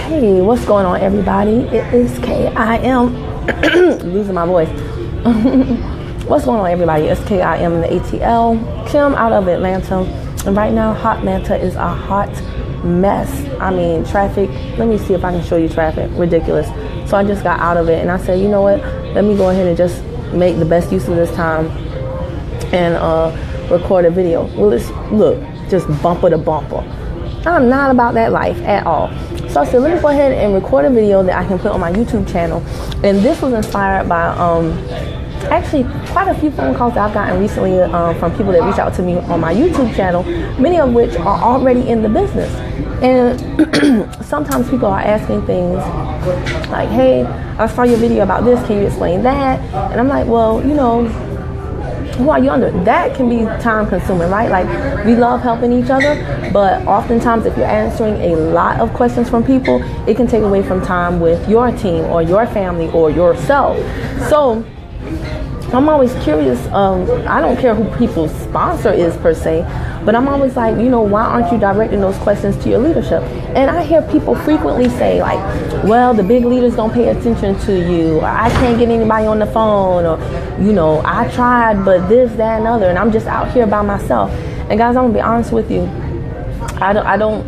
Hey, what's going on, everybody? It is KIM. Losing my voice. What's going on, everybody? It's KIM in the ATL. Kim out of Atlanta. And right now, Hot Manta is a hot mess. I mean, traffic. Let me see if I can show you traffic. Ridiculous. So I just got out of it and I said, you know what? Let me go ahead and just make the best use of this time and record a video. Well, look, just bumper to bumper. I'm not about that life at all. So I said, let me go ahead and record a video that I can put on my YouTube channel. And this was inspired by actually quite a few phone calls that I've gotten recently from people that reach out to me on my YouTube channel, many of which are already in the business. And sometimes people are asking things like, hey, I saw your video about this, can you explain that? And I'm like, well, you know, who are you under? That can be time consuming, right? Like, we love helping each other, but oftentimes if you're answering a lot of questions from people, it can take away from time with your team or your family or yourself. So I'm always curious. I don't care who people's sponsor is per se, but I'm always like, you know, why aren't you directing those questions to your leadership? And I hear people frequently say like, well, the big leaders don't pay attention to you, or I can't get anybody on the phone, or, you know, I tried, but this, that, and other, and I'm just out here by myself. And guys, I'm gonna be honest with you. I don't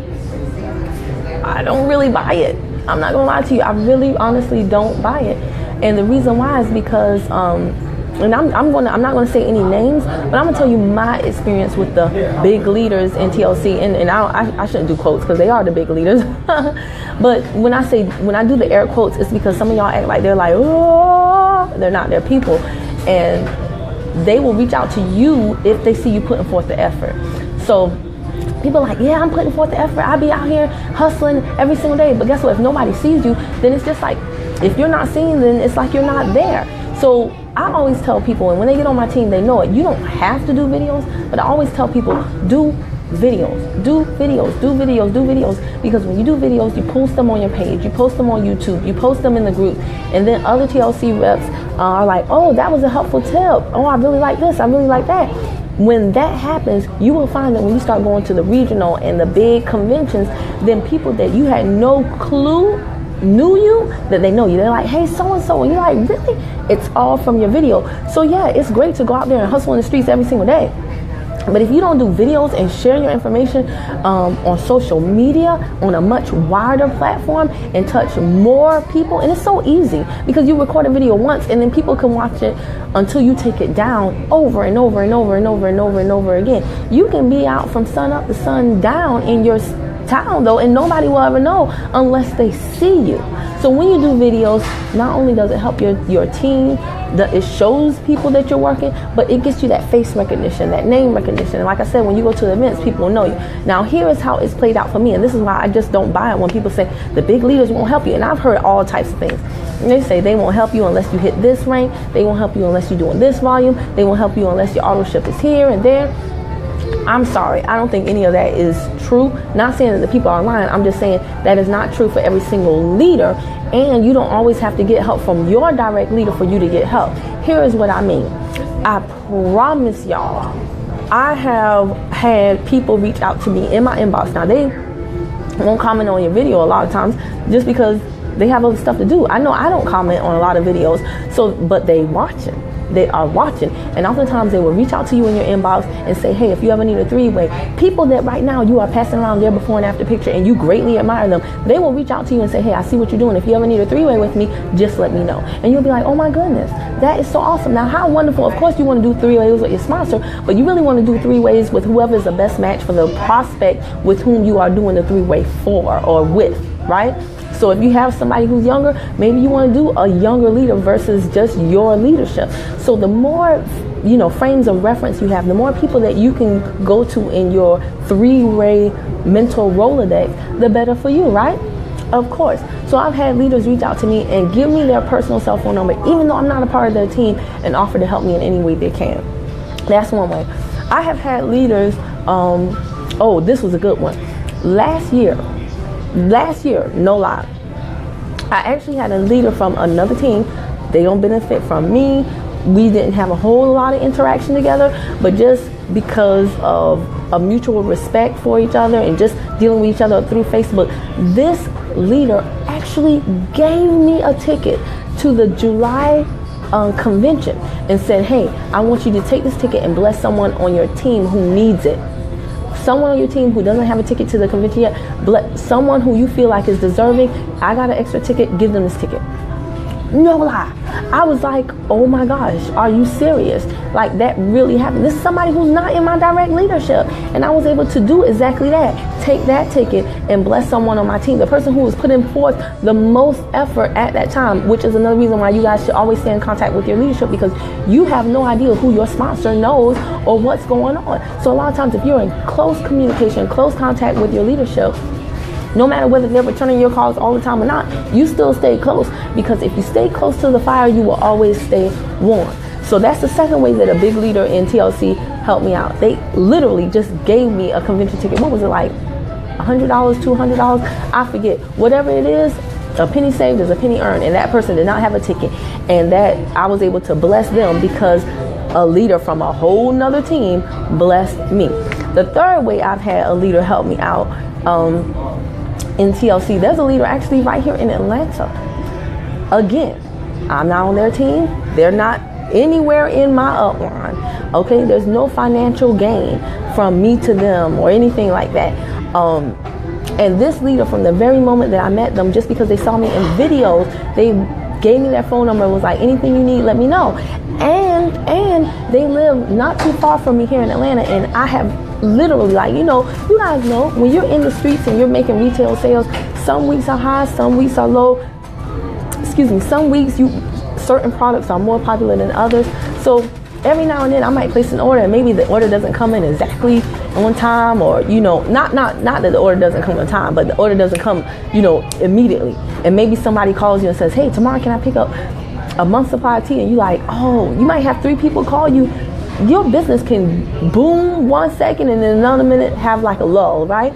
really buy it. I'm not gonna lie to you. I really honestly don't buy it. And the reason why is because, and I'm not gonna say any names, but I'm gonna tell you my experience with the big leaders in TLC, and I shouldn't do quotes because they are the big leaders. But when I do the air quotes, it's because some of y'all act like they're like, oh, they're not, they're people, and they will reach out to you if they see you putting forth the effort. So people are like, yeah, I'm putting forth the effort. I be out here hustling every single day. But guess what? If nobody sees you, then it's just like, if you're not seen, then it's like you're not there. So I always tell people, and when they get on my team, they know it. You don't have to do videos, but I always tell people, do videos, do videos, do videos, do videos. Because when you do videos, you post them on your page, you post them on YouTube, you post them in the group, and then other TLC reps are like, oh, that was a helpful tip. Oh, I really like this, I really like that. When that happens, you will find that when you start going to the regional and the big conventions, then people that you had no clue knew you, that they know you. They're like, hey, so-and-so. And you're like, really? It's all from your video. So yeah, it's great to go out there and hustle in the streets every single day. But if you don't do videos and share your information on social media on a much wider platform and touch more people, and it's so easy because you record a video once and then people can watch it until you take it down over and over and over and over and over and over again. You can be out from sun up to sun down in your town though, and nobody will ever know unless they see you. So when you do videos, not only does it help your team, it shows people that you're working, but it gets you that face recognition, that name recognition. And like I said, when you go to the events, people will know you. Now here is how it's played out for me, and this is why I just don't buy it when people say the big leaders won't help you. And I've heard all types of things. And they say they won't help you unless you hit this rank, they won't help you unless you're doing this volume, they won't help you unless your auto ship is here and there. I'm sorry, I don't think any of that is true. Not saying that the people are lying, I'm just saying that is not true for every single leader, and you don't always have to get help from your direct leader for you to get help. Here is what I mean. I promise y'all, I have had people reach out to me in my inbox. Now, they won't comment on your video a lot of times just because they have other stuff to do. I know I don't comment on a lot of videos, but they watching. They are watching, and oftentimes they will reach out to you in your inbox and say, hey, if you ever need a three-way, people that right now you are passing around their before and after picture and you greatly admire them, they will reach out to you and say, hey, I see what you're doing. If you ever need a three-way with me, just let me know. And you'll be like, oh my goodness, that is so awesome. Now, how wonderful. Of course you want to do three-ways with your sponsor, but you really want to do three-ways with whoever is the best match for the prospect with whom you are doing the three-way for or with, right? So if you have somebody who's younger, maybe you want to do a younger leader versus just your leadership. So the more, frames of reference you have, the more people that you can go to in your three-way mental Rolodex, the better for you, right? Of course. So I've had leaders reach out to me and give me their personal cell phone number, even though I'm not a part of their team, and offer to help me in any way they can. That's one way. I have had leaders, this was a good one. Last year, no lie, I actually had a leader from another team. They don't benefit from me. We didn't have a whole lot of interaction together, but just because of a mutual respect for each other and just dealing with each other through Facebook, this leader actually gave me a ticket to the July convention and said, hey, I want you to take this ticket and bless someone on your team who needs it. Someone on your team who doesn't have a ticket to the convention yet, bless someone who you feel like is deserving. I got an extra ticket, give them this ticket. No lie. I was like, oh my gosh, are you serious? Like, that really happened. This is somebody who's not in my direct leadership. And I was able to do exactly that. Take that ticket and bless someone on my team. The person who was putting forth the most effort at that time, which is another reason why you guys should always stay in contact with your leadership, because you have no idea who your sponsor knows or what's going on. So a lot of times if you're in close communication, close contact with your leadership, no matter whether they're returning your calls all the time or not, you still stay close, because if you stay close to the fire, you will always stay warm. So that's the second way that a big leader in TLC helped me out. They literally just gave me a convention ticket. What was it, like $100, $200? I forget. Whatever it is, a penny saved is a penny earned. And that person did not have a ticket. And that I was able to bless them because a leader from a whole nother team blessed me. The third way I've had a leader help me out, in TLC, there's a leader actually right here in Atlanta. Again, I'm not on their team. They're not anywhere in my upline. Okay, there's no financial gain from me to them or anything like that. And this leader, from the very moment that I met them, just because they saw me in videos, they gave me their phone number and was like, anything you need, let me know. And they live not too far from me here in Atlanta, and I have literally, like, you guys know, when you're in the streets and you're making retail sales, some weeks are high, some weeks are low. Some weeks certain products are more popular than others. So every now and then I might place an order, and maybe the order doesn't come in exactly on time, or not that the order doesn't come on time, but the order doesn't come immediately. And maybe somebody calls you and says, hey, tomorrow can I pick up a month's supply of tea? And you like, oh, you might have 3 people call you. Your business can boom 1 second and then another minute have like a lull, right?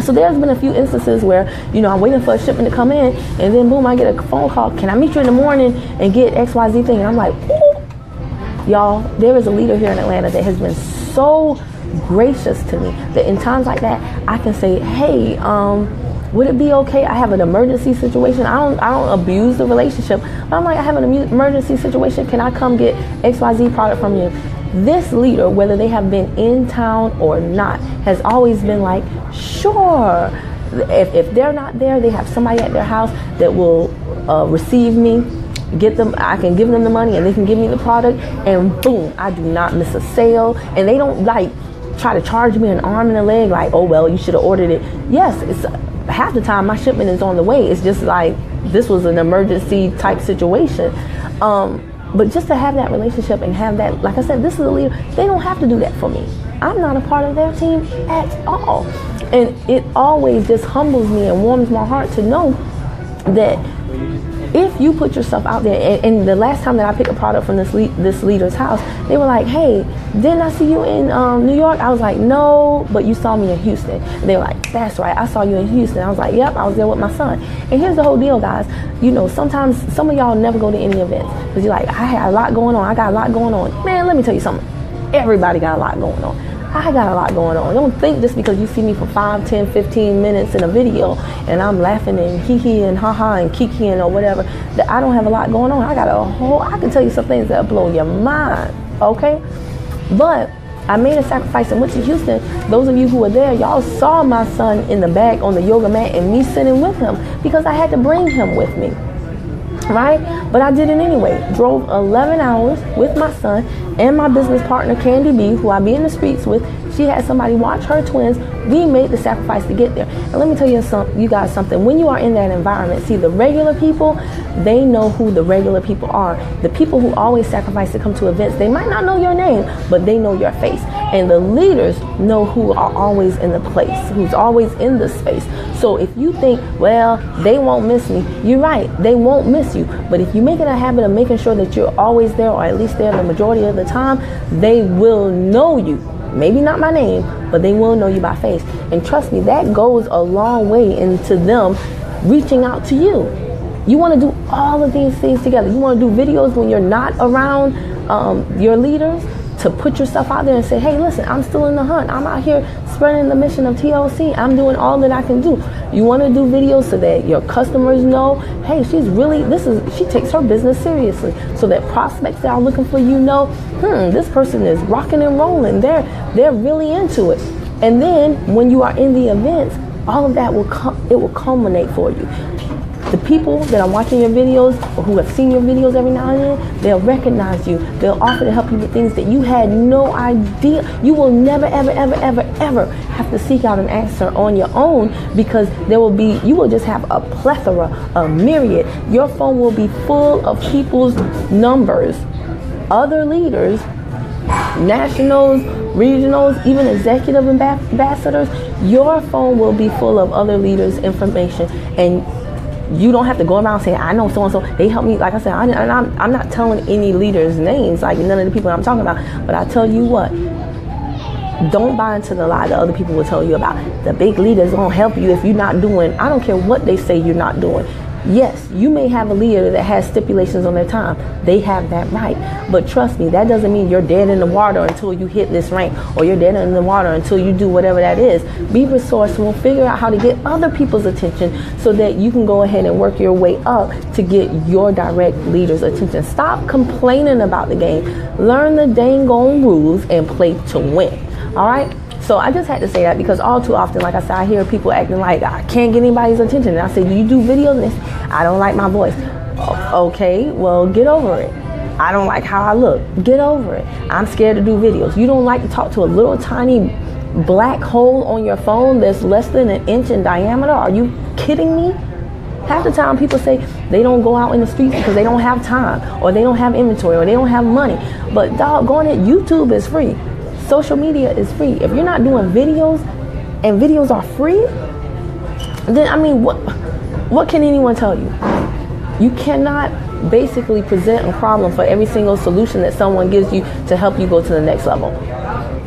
So there's been a few instances where, I'm waiting for a shipment to come in, and then boom, I get a phone call. Can I meet you in the morning and get XYZ thing? And I'm like, ooh. Y'all, there is a leader here in Atlanta that has been so gracious to me that in times like that, I can say, hey, would it be okay? I have an emergency situation. I don't abuse the relationship, but I'm like, I have an emergency situation. Can I come get XYZ product from you? This leader, whether they have been in town or not, has always been like, sure. If they're not there, they have somebody at their house that will receive me, get them. I can give them the money and they can give me the product, and boom, I do not miss a sale. And they don't like try to charge me an arm and a leg like, oh well, you should have ordered it. Yes, it's half the time my shipment is on the way. It's just like, this was an emergency type situation. But just to have that relationship and have that, like I said, this is a leader. They don't have to do that for me. I'm not a part of their team at all. And it always just humbles me and warms my heart to know that if you put yourself out there, and the last time that I picked a product from this leader's house, they were like, hey, didn't I see you in New York? I was like, no, but you saw me in Houston. And they were like, that's right, I saw you in Houston. I was like, yep, I was there with my son. And here's the whole deal, guys. Sometimes some of y'all never go to any events because you're like, I had a lot going on. I got a lot going on. Man, let me tell you something. Everybody got a lot going on. I got a lot going on. Don't think just because you see me for 5, 10, 15 minutes in a video and I'm laughing and hee and ha-ha and kikiing or whatever, that I don't have a lot going on. I can tell you some things that blow your mind, okay? But I made a sacrifice and went to Houston. Those of you who were there, y'all saw my son in the back on the yoga mat and me sitting with him because I had to bring him with me, right? But I did it anyway. Drove 11 hours with my son and my business partner, Candy B, who I be in the streets with. She had somebody watch her twins. We made the sacrifice to get there. And let me tell you guys something. When you are in that environment, see, the regular people, they know who the regular people are. The people who always sacrifice to come to events, they might not know your name, but they know your face. And the leaders know who are always in the place, who's always in the space. So if you think, well, they won't miss me, you're right, they won't miss you. But if you make it a habit of making sure that you're always there, or at least there the majority of the time, they will know you. Maybe not my name, but they will know you by face. And trust me, that goes a long way into them reaching out to you. You want to do all of these things together. You want to do videos when you're not around your leaders to put yourself out there and say, hey, listen, I'm still in the hunt. I'm out here spreading the mission of TLC. I'm doing all that I can do. You want to do videos so that your customers know, hey, she takes her business seriously. So that prospects that are looking for you know, this person is rocking and rolling. They're really into it. And then when you are in the events, all of that will culminate for you. The people that are watching your videos or who have seen your videos every now and then, they'll recognize you. They'll offer to help you with things that you had no idea. You will never, ever, ever, ever, ever have to seek out an answer on your own, because you will just have a plethora, a myriad. Your phone will be full of people's numbers, other leaders, nationals, regionals, even executive ambassadors. Your phone will be full of other leaders' information, and you don't have to go around saying, I know so-and-so, they helped me. Like I said, I'm not telling any leaders' names, like none of the people I'm talking about. But I tell you what, don't buy into the lie that other people will tell you about. The big leaders won't help you if you're not doing. I don't care what they say you're not doing. Yes, you may have a leader that has stipulations on their time. They have that right. But trust me, that doesn't mean you're dead in the water until you hit this rank, or you're dead in the water until you do whatever that is. Be resourceful. Figure out how to get other people's attention so that you can go ahead and work your way up to get your direct leader's attention. Stop complaining about the game. Learn the dang on rules and play to win. All right? So I just had to say that, because all too often, like I said, I hear people acting like I can't get anybody's attention. And I say, do you do videos? And I don't like my voice. Okay, well, get over it. I don't like how I look. Get over it. I'm scared to do videos. You don't like to talk to a little tiny black hole on your phone that's less than an inch in diameter? Are you kidding me? Half the time people say they don't go out in the streets because they don't have time, or they don't have inventory, or they don't have money. But doggone it, YouTube is free. Social media is free. If you're not doing videos, and videos are free, then I mean, what can anyone tell you? You cannot basically present a problem for every single solution that someone gives you to help you go to the next level.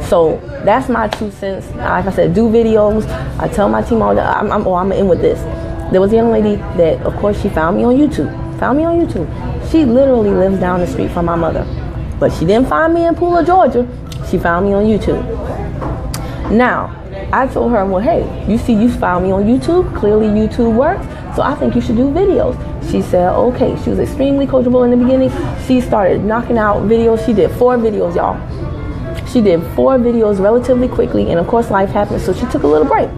So that's my 2 cents. Like I said, do videos. I tell my team all that. I'm gonna end with this. There was a young lady that, of course, she found me on YouTube. She literally lives down the street from my mother, but she didn't find me in Pooler, Georgia. She found me on YouTube. Now, I told her, well, hey, you found me on YouTube. Clearly YouTube works. So I think you should do videos. She said, okay. She was extremely coachable in the beginning. She started knocking out videos. She did 4 videos, y'all. She did 4 videos relatively quickly. And of course, life happened. So she took a little break.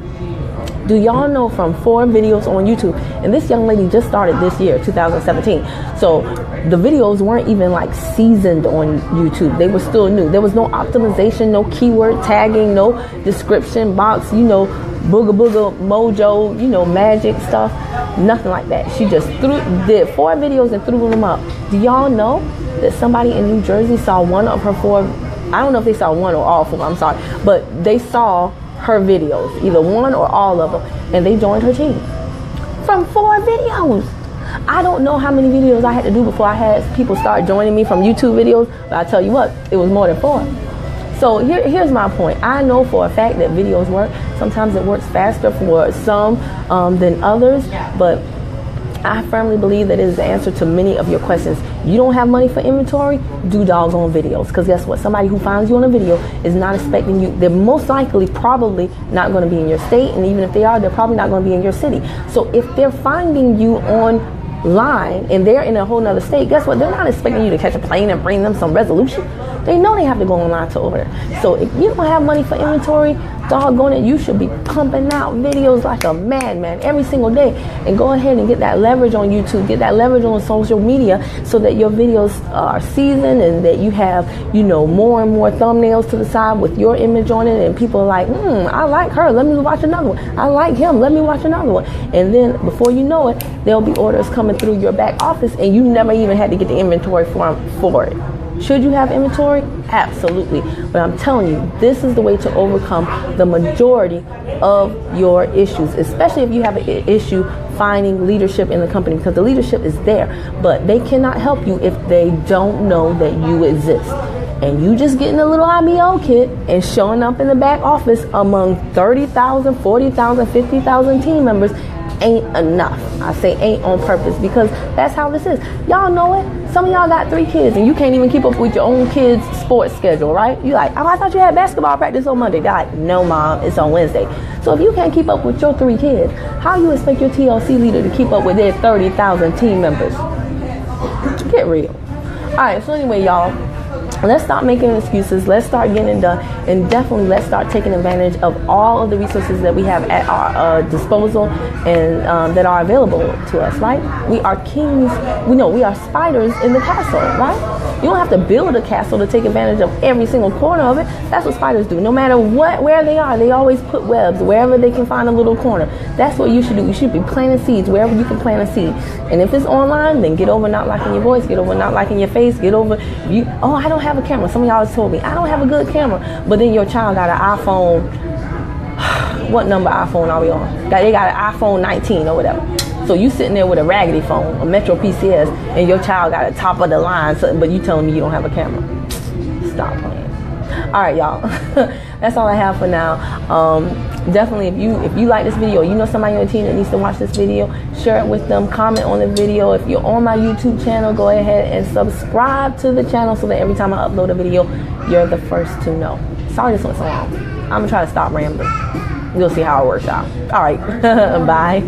Do y'all know, from 4 videos on YouTube, and this young lady just started this year, 2017. So the videos weren't even like seasoned on YouTube. They were still new. There was no optimization, no keyword tagging, no description box, booga mojo, magic stuff. Nothing like that. She just did 4 videos and threw them up. Do y'all know that somebody in New Jersey saw one of her 4? I don't know if they saw one or all 4, I'm sorry. But they saw her videos, either one or all of them, and they joined her team from 4 videos. I don't know how many videos I had to do before I had people start joining me from YouTube videos, but I tell you what, it was more than 4. So here's my point. I know for a fact that videos work. Sometimes it works faster for some than others, but I firmly believe that it is the answer to many of your questions. You don't have money for inventory? Do doggone videos. Because guess what? Somebody who finds you on a video is not expecting you. They're most likely probably not going to be in your state. And even if they are, they're probably not going to be in your city. So if they're finding you online and they're in a whole nother state, guess what? They're not expecting you to catch a plane and bring them some resolution. They know they have to go online to order. So if you don't have money for inventory, doggone it, you should be pumping out videos like a madman every single day, and go ahead and get that leverage on YouTube, get that leverage on social media, so that your videos are seasoned and that you have, more and more thumbnails to the side with your image on it, and people are like, I like her, let me watch another one. I like him, let me watch another one. And then before you know it, there'll be orders coming through your back office, and you never even had to get the inventory for it. Should you have inventory? Absolutely. But I'm telling you, this is the way to overcome the majority of your issues, especially if you have an issue finding leadership in the company, because the leadership is there, but they cannot help you if they don't know that you exist. And you just getting a little IBO kit and showing up in the back office among 30,000, 40,000, 50,000 team members ain't enough. I say ain't on purpose because that's how this is. Y'all know it. Some of y'all got 3 kids and you can't even keep up with your own kids' sports schedule, right? You like, oh, I thought you had basketball practice on Monday. They're like, no, Mom, it's on Wednesday. So if you can't keep up with your 3 kids, how you expect your TLC leader to keep up with their 30,000 team members? Get real. All right, so anyway, y'all, let's stop making excuses. Let's start getting it done. And definitely let's start taking advantage of all of the resources that we have at our disposal and that are available to us, right? We are kings. We are spiders in the castle, right? You don't have to build a castle to take advantage of every single corner of it. That's what spiders do. No matter where they are, they always put webs wherever they can find a little corner. That's what you should do. You should be planting seeds wherever you can plant a seed. And if it's online, then get over not liking your voice, get over not liking your face, get over you. Oh, I don't have a camera. Some of y'all told me I don't have a good camera, but then your child got an iPhone. What number iPhone are we on? They got an iPhone 19 or whatever. So you sitting there with a raggedy phone, a Metro PCS, and your child got a top of the line, but you telling me you don't have a camera. Stop playing. All right, y'all. That's all I have for now. Definitely, if you like this video, you know somebody on your team that needs to watch this video, share it with them, comment on the video. If you're on my YouTube channel, go ahead and subscribe to the channel so that every time I upload a video, you're the first to know. Sorry this went so long. I'm gonna try to stop rambling. You'll see how it works out. All right, bye.